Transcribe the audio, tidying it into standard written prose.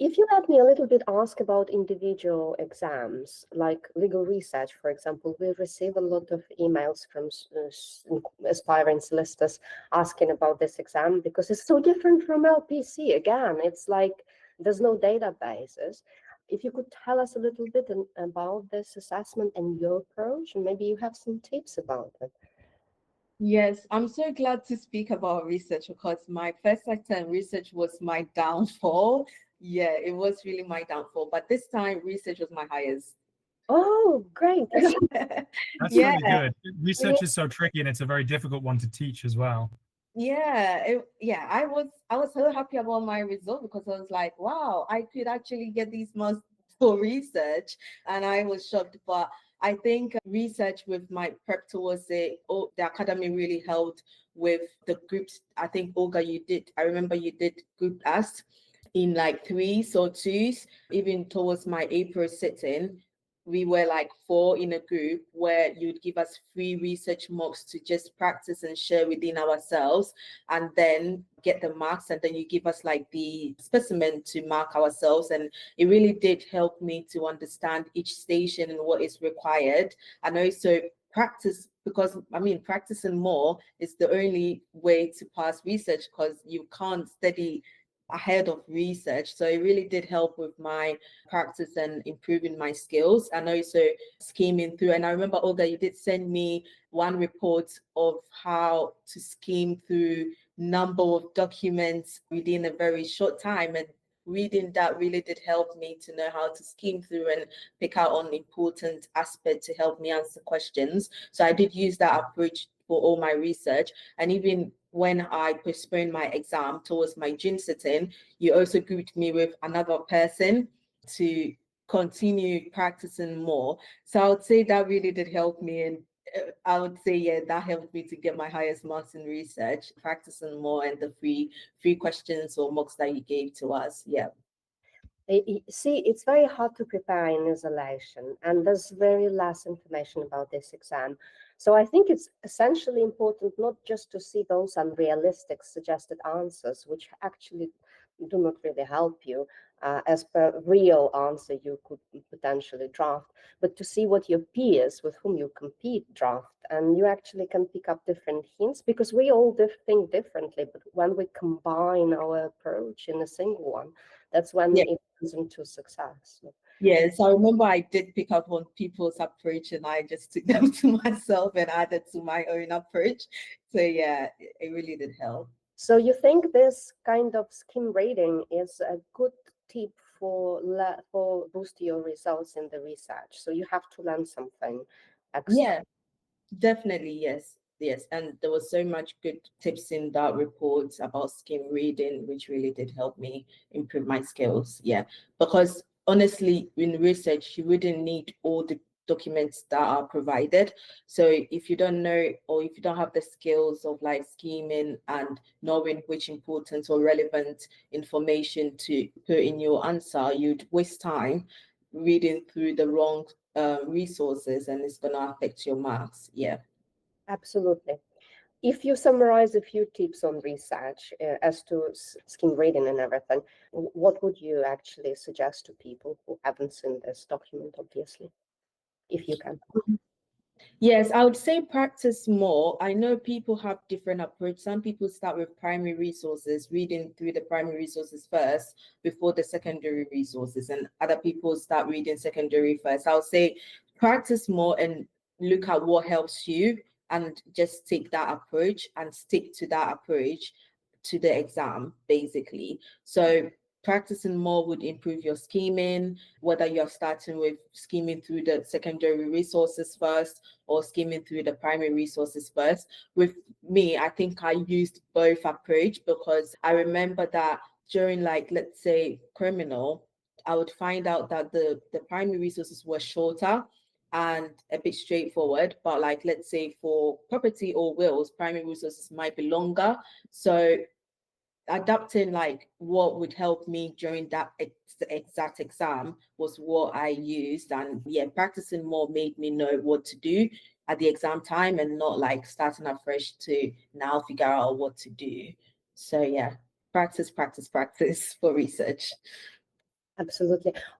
If you let me a little bit ask about individual exams, like legal research, for example, we receive a lot of emails from aspiring solicitors asking about this exam because it's so different from LPC. Again, it's like there's no databases. If you could tell us a little bit about this assessment and your approach, and maybe you have some tips about it. Yes, I'm so glad to speak about research because my first attempt research was my downfall. Yeah, it was really my downfall. But this time research was my highest. Oh, great. That's Yeah, really good. Research is so tricky and it's a very difficult one to teach as well. yeah, I was so happy about my result because I was like, wow, I could actually get these marks for research, and I was shocked. But I think research with my prep towards it, oh, the academy really helped with the groups. I think Olga, I remember you did group us in like threes or twos, even towards my April sitting we were like four in a group where you'd give us free research mocks to just practice and share within ourselves and then get the marks, and then you give us like the specimen to mark ourselves. And it really did help me to understand each station and what is required, and also practice, because I mean practicing more is the only way to pass research because you can't study ahead of research. So it really did help with my practice and improving my skills, and also skimming through. And I remember, Olga, you did send me one report of how to skim through number of documents within a very short time, and reading that really did help me to know how to skim through and pick out on important aspects to help me answer questions. So I did use that approach for all my research. And even when I postponed my exam towards my June sitting, you also grouped me with another person to continue practicing more. So I would say that really did help me. And I would say, yeah, that helped me to get my highest marks in research, practicing more, and the free questions or mocks that you gave to us. Yeah. See, it's very hard to prepare in isolation, and there's very less information about this exam. So I think it's essentially important not just to see those unrealistic suggested answers, which actually do not really help you as per real answer you could potentially draft, but to see what your peers with whom you compete draft. And you actually can pick up different hints because we all think differently, but when we combine our approach in a single one, that's when Yeah. it turns into success. Yes, I remember I did pick up on people's approach and I just took them to myself and added to my own approach. So yeah, it really did help. So you think this kind of skim rating is a good tip for boost your results in the research? So you have to learn something extra. Yeah, definitely, yes. Yes. And there was so much good tips in that report about skim reading, which really did help me improve my skills. Yeah. Because honestly, in research, you wouldn't need all the documents that are provided. So if you don't know, or if you don't have the skills of like scheming and knowing which important or relevant information to put in your answer, you'd waste time reading through the wrong resources, and it's going to affect your marks. Yeah. Absolutely. If you summarize a few tips on research as to skim reading and everything, what would you actually suggest to people who haven't seen this document, obviously, if you can? Yes, I would say practice more. I know people have different approach. Some people start with primary resources, reading through the primary resources first before the secondary resources, and other people start reading secondary first. I would say practice more and look at what helps you, and just take that approach and stick to that approach to the exam, basically. So practicing more would improve your scheming, whether you're starting with scheming through the secondary resources first or skimming through the primary resources first. With me, I think I used both approach because I remember that during, like, let's say criminal, I would find out that the primary resources were shorter and a bit straightforward, but like let's say for property or wills, primary resources might be longer. So adapting like what would help me during that exact exam was what I used. And yeah, practicing more made me know what to do at the exam time and not like starting afresh to now figure out what to do. So yeah, practice for research. Absolutely.